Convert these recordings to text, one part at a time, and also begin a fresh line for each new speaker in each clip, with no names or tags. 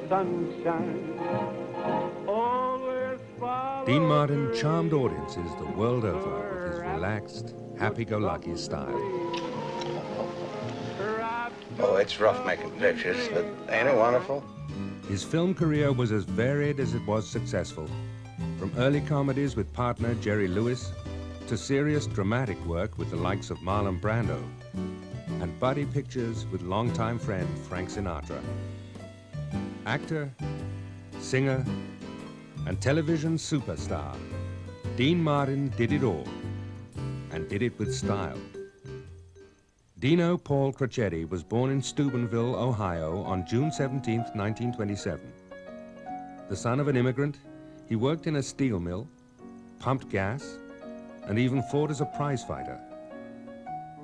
sunshine. Always follow.
Dean Martin charmed audiences the world over with his relaxed, happy-go-lucky style.
Oh, it's rough making pictures, but ain't it wonderful?
His film career was as varied as it was successful. From early comedies with partner Jerry Lewis to serious dramatic work with the likes of Marlon Brando and buddy pictures with longtime friend Frank Sinatra. Actor, singer, and television superstar, Dean Martin did it all, and did it with style. Dino Paul Crocetti was born in Steubenville, Ohio on June 17, 1927. The son of an immigrant, he worked in a steel mill, pumped gas, and even fought as a prize fighter.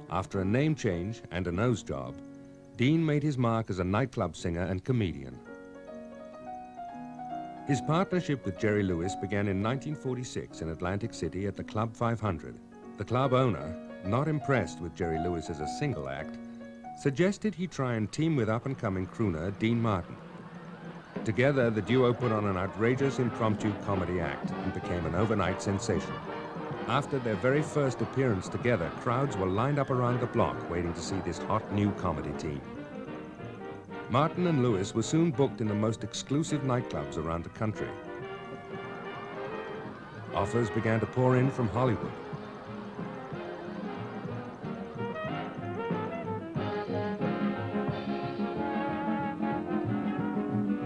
After a name change and a nose job, Dean made his mark as a nightclub singer and comedian. His partnership with Jerry Lewis began in 1946 in Atlantic City at the Club 500. The club owner, not impressed with Jerry Lewis as a single act, suggested he try and team with up-and-coming crooner Dean Martin. Together, the duo put on an outrageous impromptu comedy act and became an overnight sensation. After their very first appearance together, crowds were lined up around the block waiting to see this hot new comedy team. Martin and Lewis were soon booked in the most exclusive nightclubs around the country. Offers began to pour in from Hollywood.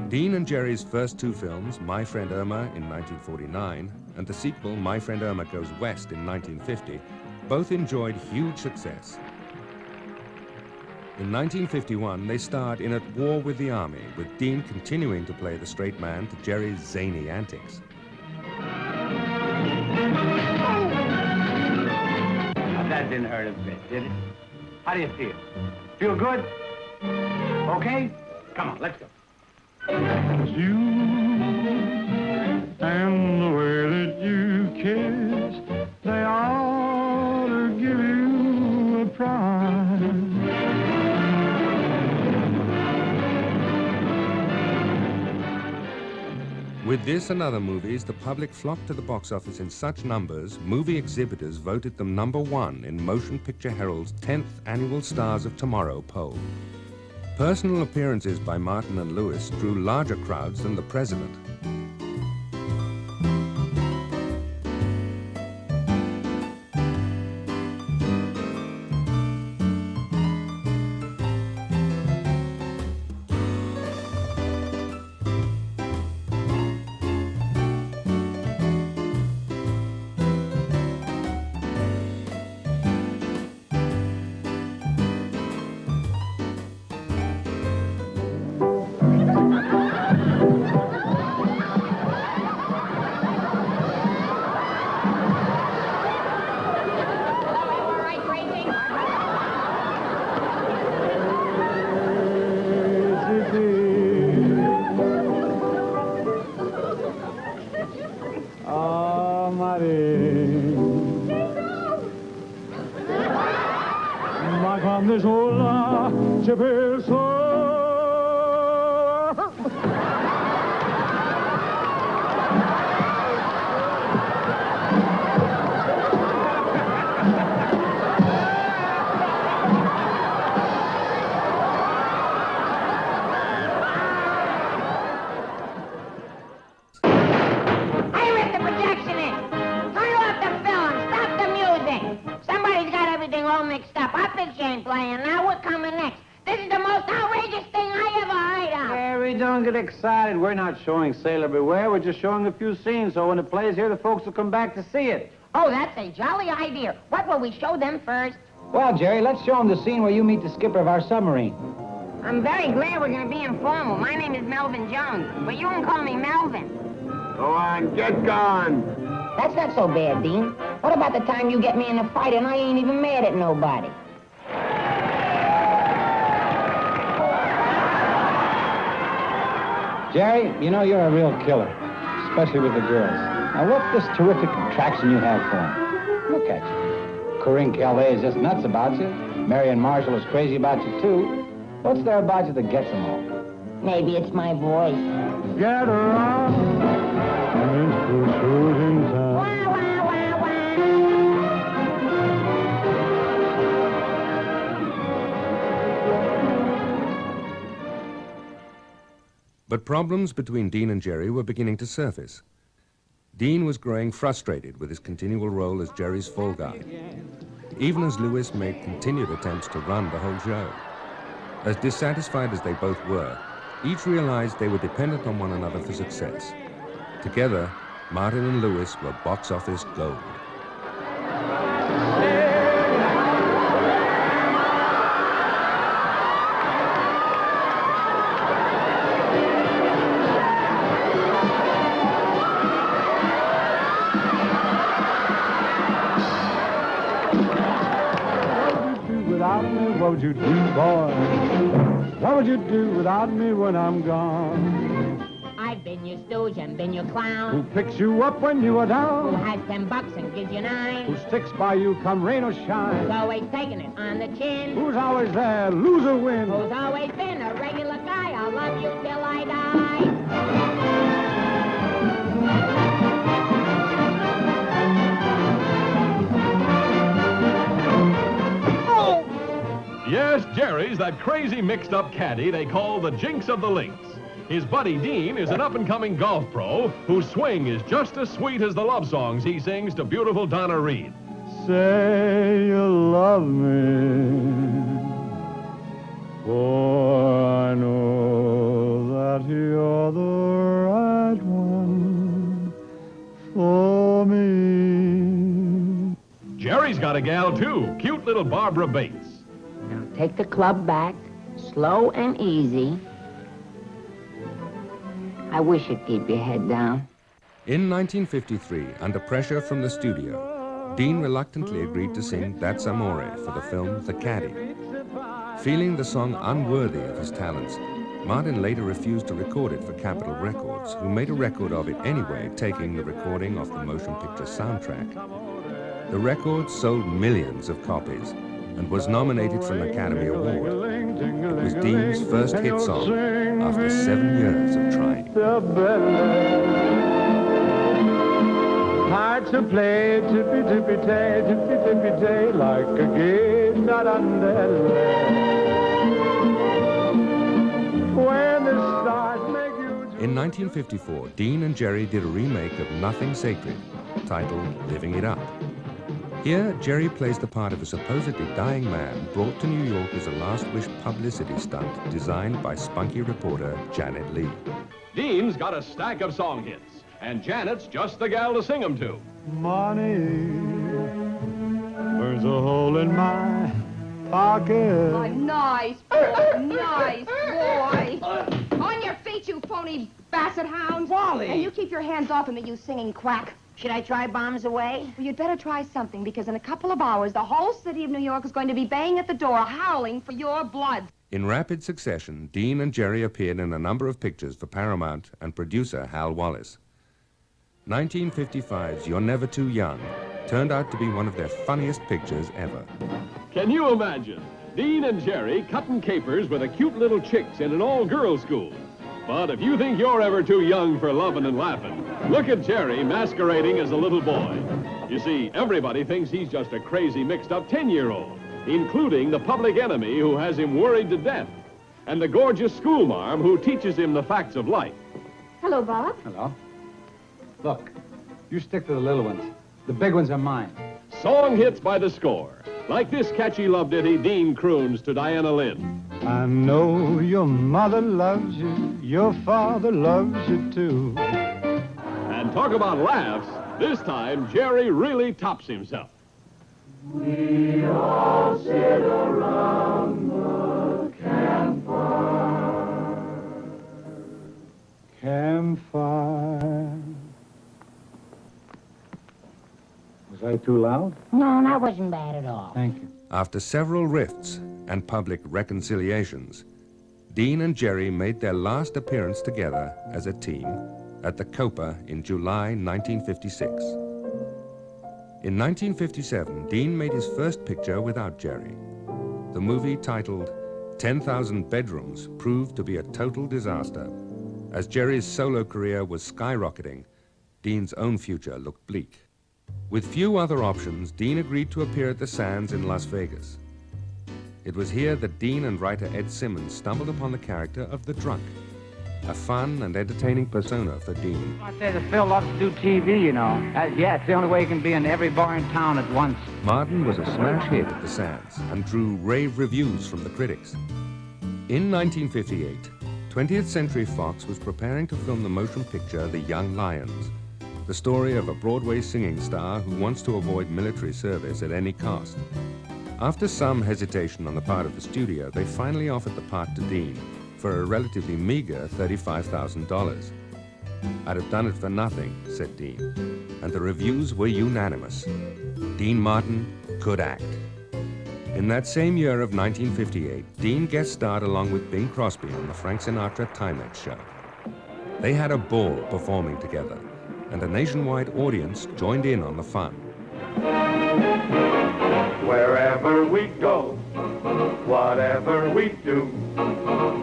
Dean and Jerry's first two films, My Friend Irma in 1949 and the sequel, My Friend Irma Goes West in 1950, both enjoyed huge success. In 1951, they starred in At War with the Army, with Dean continuing to play the straight man to Jerry's zany antics.
Now, that didn't hurt a bit, did it? How do you feel? Feel good? Okay? Come on, let's go.
You and the way that you kiss, they ought to give you a prize.
With this and other movies, the public flocked to the box office in such numbers, movie exhibitors voted them #1 in Motion Picture Herald's 10th Annual Stars of Tomorrow poll. Personal appearances by Martin and Lewis drew larger crowds than the president.
Excited. We're not showing Sailor Beware. We're just showing a few scenes, so when it plays here, the folks will come back to see it.
Oh, that's a jolly idea. What will we show them first?
Well, Jerry, let's show them the scene where you meet the skipper of our submarine.
I'm very glad we're going to be informal. My name is Melvin Jones, but you can call me Melvin.
Go on, get gone.
That's not so bad, Dean. What about the time you get me in a fight and I ain't even mad at nobody?
Jerry, you know you're a real killer, especially with the girls. Now, what's this terrific attraction you have for them? Look at you. Corinne Calais is just nuts about you. Marion Marshall is crazy about you, too. What's there about you that gets them all?
Maybe it's my voice.
Get around, Mr. Shooting Time.
Wah, wah, wah, wah.
But problems between Dean and Jerry were beginning to surface. Dean was growing frustrated with his continual role as Jerry's fall guy, even as Lewis made continued attempts to run the whole show. As dissatisfied as they both were, each realized they were dependent on one another for success. Together, Martin and Lewis were box office gold.
What would you do, boy? What would you do without me when I'm gone?
I've been your stooge and been your clown.
Who picks you up when you are
Who
down?
has $10 and gives you 9?
Who sticks by you come rain or
Who's
shine?
always taking it on the chin?
Who's always there, lose or win?
Who's always been a regular guy? I'll love you till I die.
Yes, Jerry's that crazy mixed-up caddy they call the Jinx of the Links. His buddy Dean is an up-and-coming golf pro whose swing is just as sweet as the love songs he sings to beautiful Donna Reed.
Say you love me, for I know that you're the right one for me.
Jerry's got a gal, too, cute little Barbara Bates.
Now take the club back, slow and easy. I wish you'd keep your head down.
In 1953, under pressure from the studio, Dean reluctantly agreed to sing That's Amore for the film The Caddy. Feeling the song unworthy of his talents, Martin later refused to record it for Capitol Records, who made a record of it anyway, taking the recording off the motion picture soundtrack. The record sold millions of copies and was nominated for an Academy Award. It was Dean's first hit song after 7 years of trying.
Hard to play, tippy-tippy-tay, tippy-tippy-tay, like a game that when the stars make you...
In 1954, Dean and Jerry did a remake of Nothing Sacred, titled Living It Up. Here, Jerry plays the part of a supposedly dying man brought to New York as a last-wish publicity stunt designed by spunky reporter Janet Leigh.
Dean's got a stack of song hits, and Janet's just the gal to sing them to.
Money burns a hole in my pocket.
Oh, nice boy, nice boy. On your feet, you phony basset hound.
Wally!
And you keep your hands off of me, you singing quack.
Should I try Bombs Away?
Well, you'd better try something, because in a couple of hours, the whole city of New York is going to be banging at the door, howling for your blood.
In rapid succession, Dean and Jerry appeared in a number of pictures for Paramount and producer Hal Wallace. 1955's You're Never Too Young turned out to be one of their funniest pictures ever.
Can you imagine? Dean and Jerry cutting capers with a cute little chicks in an all-girls school. But if you think you're ever too young for loving and laughing, look at Jerry masquerading as a little boy. You see, everybody thinks he's just a crazy mixed-up 10-year-old, including the public enemy who has him worried to death, and the gorgeous schoolmarm who teaches him the facts of life.
Hello, Bob.
Hello. Look, you stick to the little ones. The big ones are mine.
Song hits by the score, like this catchy love ditty Dean croons to Diana Lynn.
I know your mother loves you, your father loves you too.
And talk about laughs, this time Jerry really tops himself.
We all sit around the campfire. Campfire.
Was I too loud?
No, that wasn't bad at all.
Thank you.
After several rifts and public reconciliations, Dean and Jerry made their last appearance together as a team at the Copa in July 1956. In 1957, Dean made his first picture without Jerry, the movie titled 10,000 bedrooms proved to be a total disaster. As Jerry's solo career was skyrocketing, Dean's own future looked bleak. With few other options, Dean agreed to appear at the Sands in Las Vegas. It was here that Dean and writer Ed Simmons stumbled upon the character of the drunk, a fun and entertaining persona for Dean.
I say the Phil loves to do TV, you know. Yeah, it's the only way he can be in every bar in town at once.
Martin was a smash hit at the Sands and drew rave reviews from the critics. In 1958, 20th Century Fox was preparing to film the motion picture The Young Lions, the story of a Broadway singing star who wants to avoid military service at any cost. After some hesitation on the part of the studio, they finally offered the part to Dean for a relatively meager $35,000. "I'd have done it for nothing," said Dean, and the reviews were unanimous. Dean Martin could act. In that same year of 1958, Dean guest starred along with Bing Crosby on the Frank Sinatra Timex show. They had a ball performing together, and a nationwide audience joined in on the fun.
Wherever we go, whatever we do,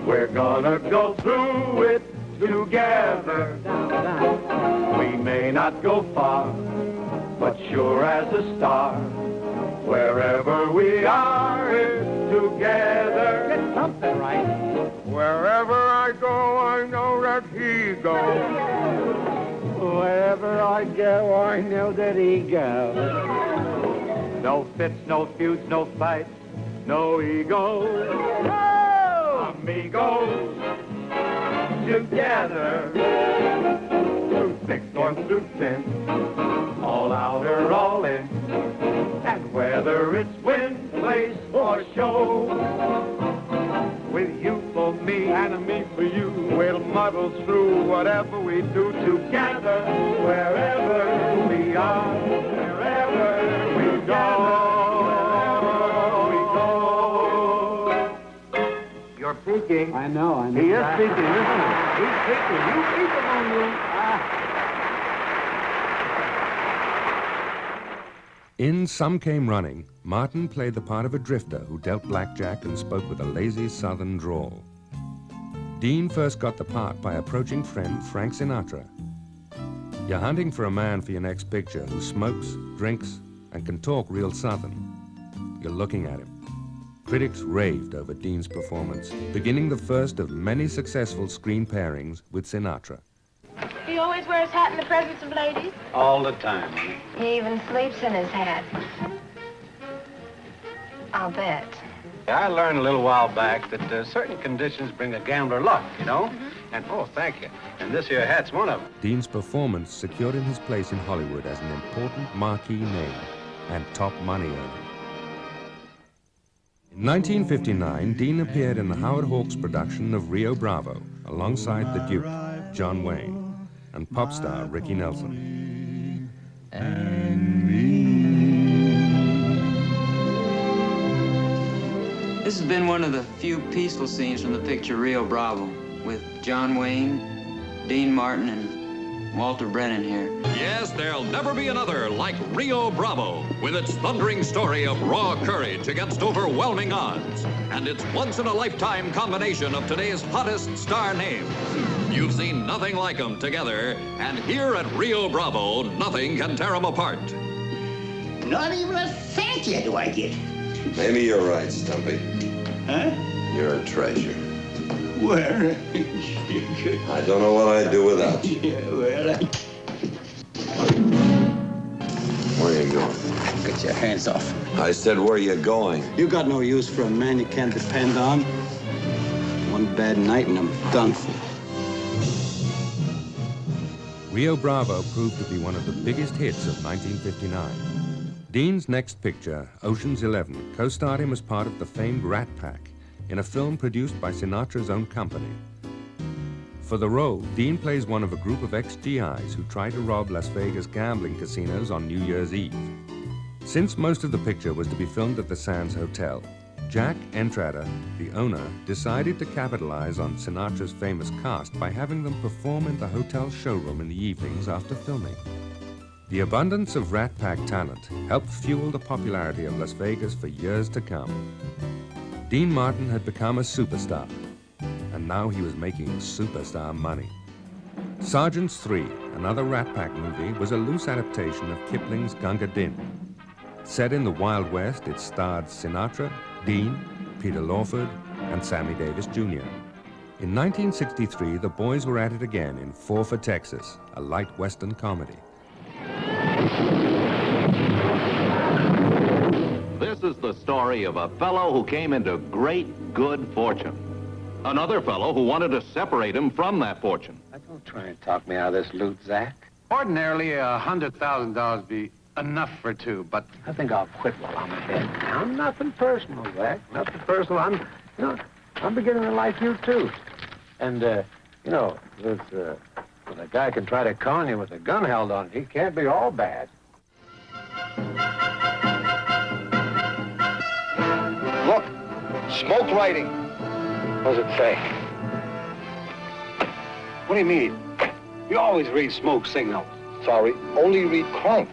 we're gonna go through it together. We may not go far, but sure as a star. Wherever we are, it's together.
Get something right.
Wherever I go, I know that he goes.
Wherever I go, I know that he goes.
No fits, no feuds, no fights, no egos. Oh! Amigos, together. Through thick or through thin, all out or all in. And whether it's win, place, or show, with you for me and me for you, we'll muddle through whatever we do together. Wherever we are, wherever we go, You're peeking.
I know.
He is peeking, isn't he? He's peeking. You peek among you.
In Some Came Running, Martin played the part of a drifter who dealt blackjack and spoke with a lazy southern drawl. Dean first got the part by approaching friend Frank Sinatra. You're hunting for a man for your next picture who smokes, drinks, and can talk real southern. You're looking at him. Critics raved over Dean's performance, beginning the first of many successful screen pairings with Sinatra.
He always wears hat in the presence of ladies.
All the time.
He even sleeps in his hat. I'll bet.
I learned a little while back that certain conditions bring a gambler luck, you know? And, oh, thank you. And this here hat's one of them.
Dean's performance secured him his place in Hollywood as an important marquee name and top money earner. In 1959, Dean appeared in the Howard Hawks production of Rio Bravo alongside the Duke, John Wayne, and pop star Ricky Nelson.
This has been one of the few peaceful scenes from the picture Rio Bravo, with John Wayne, Dean Martin, and Walter Brennan here.
Yes, there'll never be another like Rio Bravo, with its thundering story of raw courage against overwhelming odds, and its once-in-a-lifetime combination of today's hottest star names. You've seen nothing like them together, and here at Rio Bravo, nothing can tear them apart.
Not even a thank you do I get.
Maybe you're right, Stumpy.
Huh?
You're a treasure.
Where?
I don't know what I'd do without you.
Yeah, well,
Where are you going?
Get your hands off.
I said, where are you going?
You got no use for a man you can't depend on. One bad night and I'm done for.
Rio Bravo proved to be one of the biggest hits of 1959. Dean's next picture, Ocean's 11, co-starred him as part of the famed Rat Pack in a film produced by Sinatra's own company. For the role, Dean plays one of a group of ex-GIs who try to rob Las Vegas gambling casinos on New Year's Eve. Since most of the picture was to be filmed at the Sands Hotel, Jack Entrada, the owner, decided to capitalize on Sinatra's famous cast by having them perform in the hotel showroom in the evenings after filming. The abundance of Rat Pack talent helped fuel the popularity of Las Vegas for years to come. Dean Martin had become a superstar, and now he was making superstar money. Sergeants 3, another Rat Pack movie, was a loose adaptation of Kipling's Gunga Din. Set in the Wild West, it starred Sinatra, Dean, Peter Lawford, and Sammy Davis Jr. In 1963, the boys were at it again in 4 for Texas, a light Western comedy.
This is the story of a fellow who came into great good fortune. Another fellow who wanted to separate him from that fortune.
Don't try and talk me out of this loot, Zach.
Ordinarily, $100,000 be enough for 2, but
I think I'll quit while I'm ahead. Now, nothing personal, Zach. Nothing personal. I'm beginning to like you, too. And, you know, when a guy can try to con you with a gun held on, he can't be all bad.
Look, smoke writing.
What does it say?
What do you mean? You always read smoke signals. Sorry, only read crank.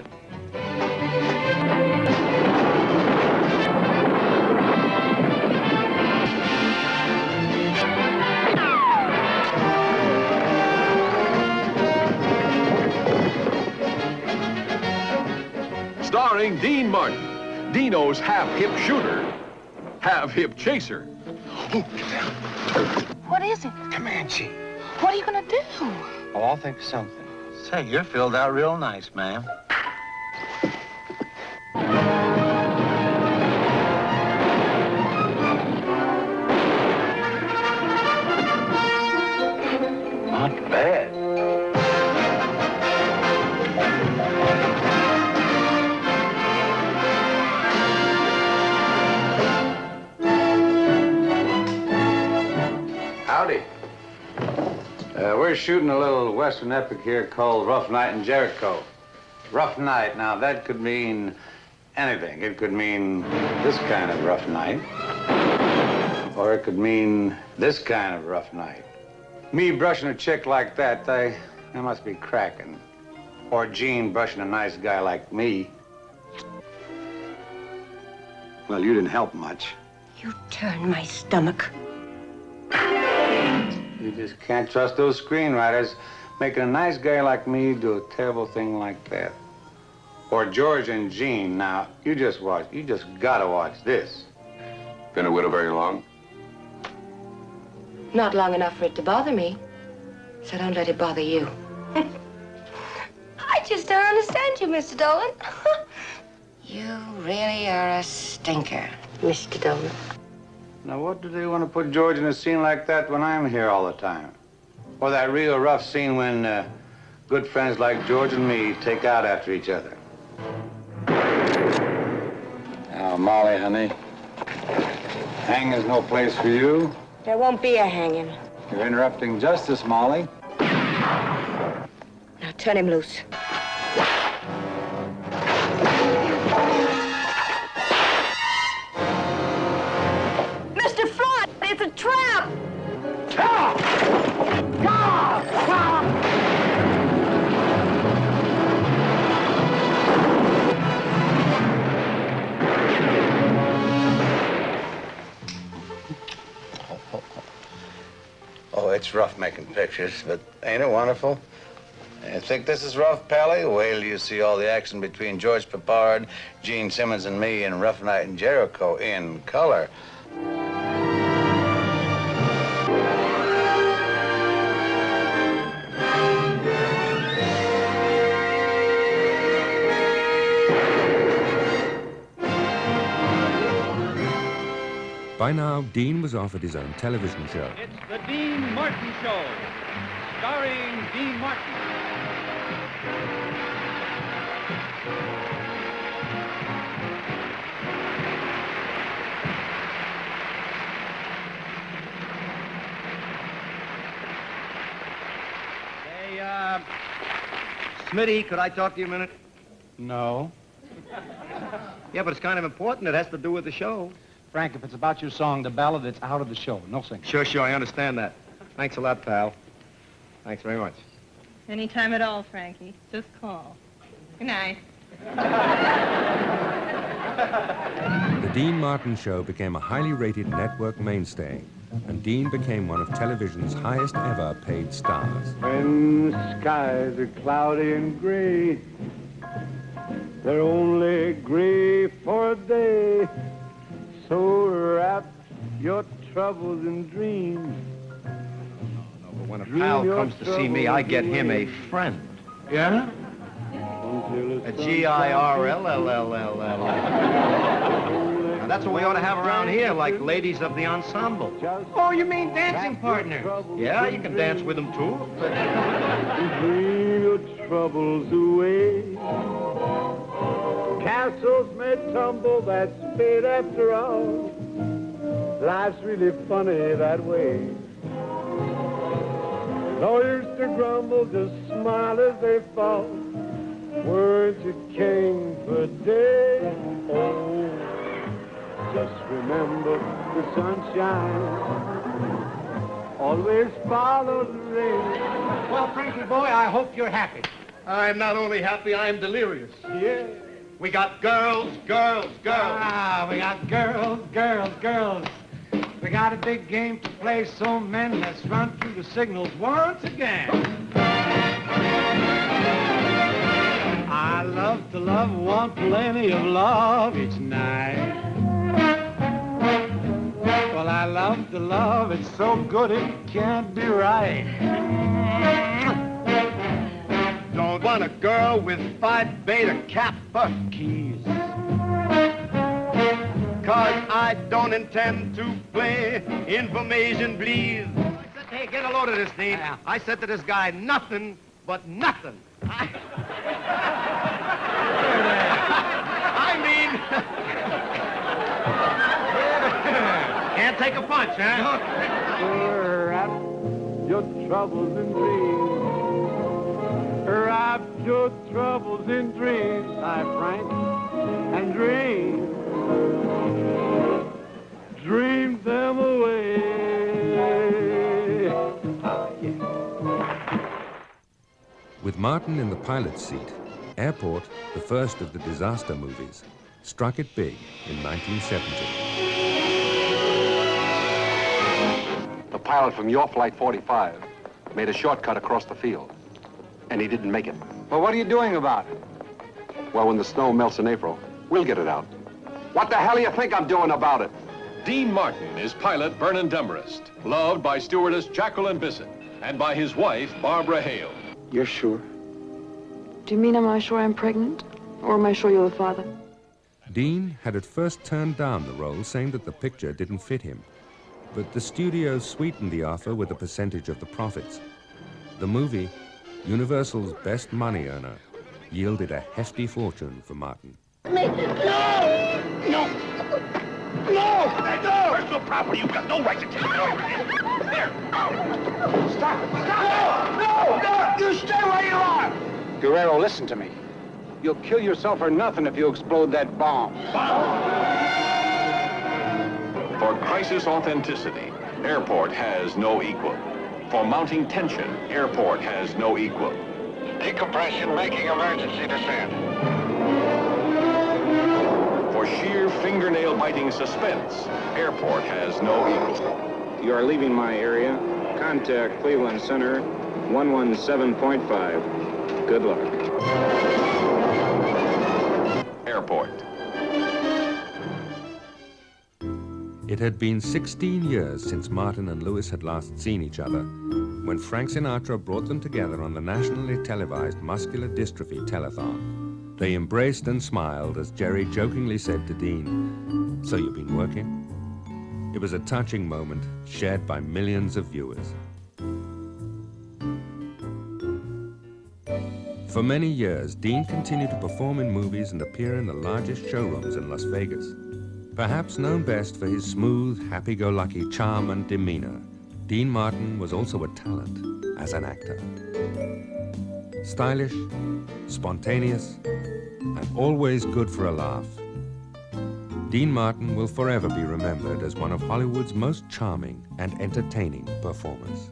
Starring Dean Martin, Dino's half-hip shooter, half-hip chaser.
What is it?
Comanche.
What are you gonna do?
Oh, I'll think of something. Say, you're filled out real nice, ma'am.
Not bad.
Howdy. We're shooting a little Western epic here called Rough Night in Jericho. Rough night, now that could mean anything. It could mean this kind of rough night. Or it could mean this kind of rough night. Me brushing a chick like that, I must be cracking. Or Gene brushing a nice guy like me. Well, you didn't help much.
You turn my stomach.
You just can't trust those screenwriters making a nice guy like me do a terrible thing like that. Or George and Gene. Now, you just watch. You just gotta watch this.
Been a widow very long?
Not long enough for it to bother me. So don't let it bother you. I just don't understand you, Mr. Dolan. You really are a stinker, Mr. Dolan.
Now, what do they want to put George in a scene like that when I'm here all the time? Or that real rough scene when good friends like George and me take out after each other? Now, Molly, honey, hanging's no place for you.
There won't be a hanging.
You're interrupting justice, Molly.
Now turn him loose. Mr. Floyd, it's a trap!
Oh, it's rough making pictures, but ain't it wonderful? You think this is rough, Pally? Wait till you see all the action between George Peppard, Gene Simmons, and me in Rough Night in Jericho in color.
By now, Dean was offered his own television show.
It's the Dean Martin Show, starring Dean Martin. Hey, Smitty, could I talk to you a minute?
No.
Yeah, but it's kind of important. It has to do with the show.
Frank, if it's about your song, the ballad, it's out of the show. No singing.
Sure, I understand that. Thanks a lot, pal. Thanks very much.
Anytime at all, Frankie. Just call. Good night.
The Dean Martin Show became a highly rated network mainstay, and Dean became one of television's highest ever paid stars.
When the skies are cloudy and gray, they're only gray for a day. So wrap your troubles in dreams.
But when a pal comes to see me, I get him a friend.
Yeah?
A G-I-R-L-L-L-L-L. Now, that's what we ought to have around here, like ladies of the ensemble.
Oh, you mean dancing partners?
Yeah, you can dance with them, too.
Dream your troubles away. Castles may tumble, that's fate after all. Life's really funny that way. Lawyers to grumble, just smile as they fall. Weren't you king for a day? Oh, just remember the sunshine. Always follow the rain.
Well, Frankie boy, I hope you're happy.
I'm not only happy, I'm delirious.
Yeah.
We got girls, girls, girls.
Ah, we got girls, girls, girls. We got a big game to play, so men, let's run through the signals once again. I love to love, want plenty of love each night. Well, I love to love, it's so good it can't be right.
Don't want a girl with Phi Beta Kappa keys. Cause I don't intend to play information, please. Hey, get a load of this, Dean.
Yeah.
I said to this guy, nothing but nothing. I mean... Can't take a punch, huh?
Wrap your troubles in dreams. Wrap your troubles in dreams, my Frank, and dream. Dream them away.
With Martin in the pilot's seat, Airport, the first of the disaster movies, struck it big in 1970.
The pilot from your Flight 45 made a shortcut across the field, and he didn't make it.
Well, what are you doing about it?
Well, when the snow melts in April, we'll get it out. What the hell do you think I'm doing about it?
Dean Martin is pilot Vernon Demarest, loved by stewardess Jacqueline Bissett and by his wife, Barbara Hale.
You're sure?
Do you mean am I sure I'm pregnant? Or am I sure you're the father?
Dean had at first turned down the role, saying that the picture didn't fit him. But the studio sweetened the offer with a percentage of the profits. The movie, Universal's best money earner, yielded a hefty fortune for Martin.
No! No! No! Personal property, you've got no right to take it over. There! Stop! Stop! No! No! You stay where you are!
Guerrero, listen to me. You'll kill yourself or nothing if you explode that bomb.
For crisis authenticity, Airport has no equal. For mounting tension, Airport has no equal.
Decompression making emergency descent.
For sheer fingernail-biting suspense, Airport has no equal.
You are leaving my area. Contact Cleveland Center 117.5. Good luck.
Airport.
It had been 16 years since Martin and Lewis had last seen each other, when Frank Sinatra brought them together on the nationally televised muscular dystrophy telethon. They embraced and smiled as Jerry jokingly said to Dean, "So you've been working?" It was a touching moment shared by millions of viewers. For many years, Dean continued to perform in movies and appear in the largest showrooms in Las Vegas. Perhaps known best for his smooth, happy-go-lucky charm and demeanor, Dean Martin was also a talent as an actor. Stylish, spontaneous, and always good for a laugh. Dean Martin will forever be remembered as one of Hollywood's most charming and entertaining performers.